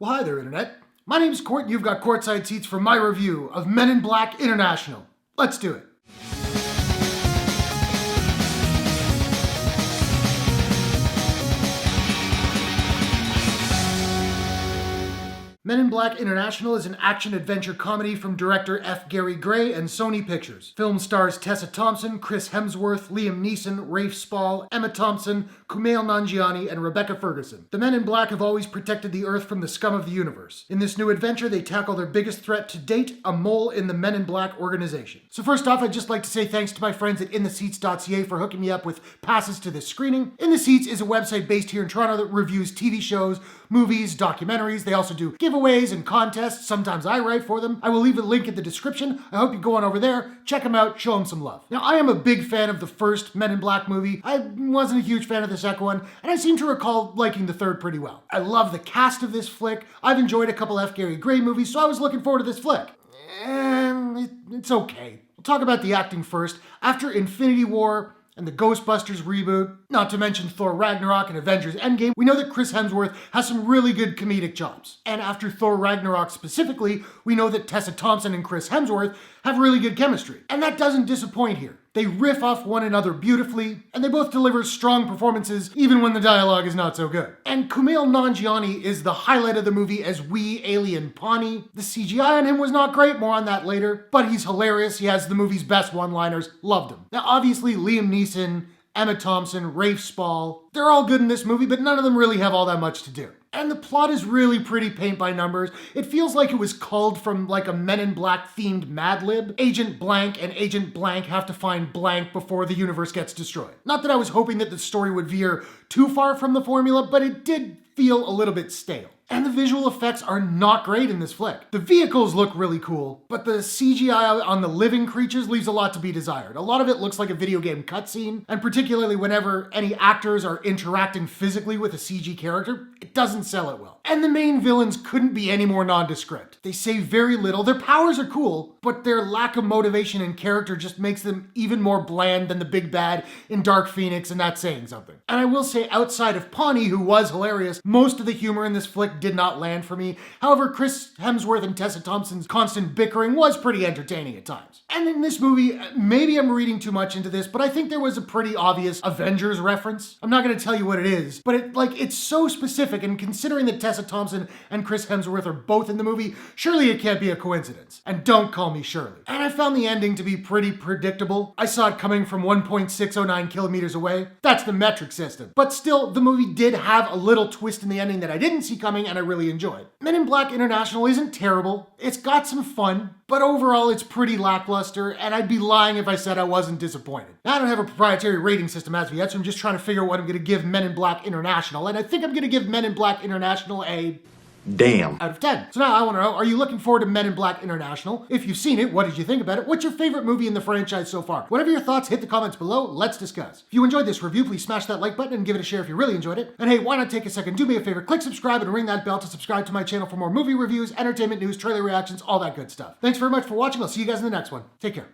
Well, hi there, Internet. My name's Court, and you've got courtside seats for my review of Men in Black International. Let's do it. Men in Black International is an action-adventure comedy from director F. Gray and Sony Pictures. Film stars Tessa Thompson, Chris Hemsworth, Liam Neeson, Rafe Spall, Emma Thompson, Kumail Nanjiani, and Rebecca Ferguson. The Men in Black have always protected the Earth from the scum of the universe. In this new adventure, they tackle their biggest threat to date, a mole in the Men in Black organization. So first off, I'd just like to say thanks to my friends at intheseats.ca for hooking me up with passes to this screening. In the Seats is a website based here in Toronto that reviews TV shows, movies, documentaries. They also do giveaways and contests. Sometimes I write for them. I will leave a link in the description. I hope you go on over there, check them out, show them some love. Now, I am a big fan of the first Men in Black movie. I wasn't a huge fan of the second one, and I seem to recall liking the third pretty well. I love the cast of this flick. I've enjoyed a couple F. Gray movies, so I was looking forward to this flick. And it's okay. We'll talk about the acting first. After Infinity War and the Ghostbusters reboot, not to mention Thor Ragnarok and Avengers Endgame, we know that Chris Hemsworth has some really good comedic chops. And after Thor Ragnarok specifically, we know that Tessa Thompson and Chris Hemsworth have really good chemistry. And that doesn't disappoint here. They riff off one another beautifully, and they both deliver strong performances even when the dialogue is not so good. And Kumail Nanjiani is the highlight of the movie as wee alien Pawnee. The CGI on him was not great, more on that later, but he's hilarious. He has the movie's best one-liners. Loved him. Now obviously Liam Neeson, Emma Thompson, Rafe Spall, they're all good in this movie, but none of them really have all that much to do. And the plot is really pretty paint by numbers. It feels like it was culled from like a Men in Black themed Mad Lib. Agent Blank and Agent Blank have to find blank before the universe gets destroyed. Not that I was hoping that the story would veer too far from the formula, but it did feel a little bit stale. And the visual effects are not great in this flick. The vehicles look really cool, but the CGI on the living creatures leaves a lot to be desired. A lot of it looks like a video game cutscene, and particularly whenever any actors are interacting physically with a CG character, it doesn't sell it well. And the main villains couldn't be any more nondescript. They say very little. Their powers are cool, but their lack of motivation and character just makes them even more bland than the big bad in Dark Phoenix, and that's saying something. And I will say, outside of Pawnee, who was hilarious, most of the humor in this flick did not land for me. However, Chris Hemsworth and Tessa Thompson's constant bickering was pretty entertaining at times. And in this movie, maybe I'm reading too much into this, but I think there was a pretty obvious Avengers reference. I'm not going to tell you what it is, but it's so specific, and considering that Tessa Thompson and Chris Hemsworth are both in the movie, surely it can't be a coincidence. And don't call me Shirley. And I found the ending to be pretty predictable. I saw it coming from 1.609 kilometers away. That's the metric system. But still, the movie did have a little twist in the ending that I didn't see coming, and I really enjoyed. Men in Black International isn't terrible. It's got some fun, but overall it's pretty lackluster, and I'd be lying if I said I wasn't disappointed. I don't have a proprietary rating system as of yet, so I'm just trying to figure out what I'm going to give Men in Black International, and I think I'm going to give Men in Black International a damn out of 10. So now I want to know, are you looking forward to Men in Black International? If you've seen it, what did you think about it? What's your favorite movie in the franchise so far? Whatever your thoughts, hit the comments below. Let's discuss. If you enjoyed this review, please smash that like button and give it a share if you really enjoyed it. And hey, why not take a second, do me a favor, click subscribe and ring that bell to subscribe to my channel for more movie reviews, entertainment news, trailer reactions, all that good stuff. Thanks very much for watching. I'll see you guys in the next one. Take care.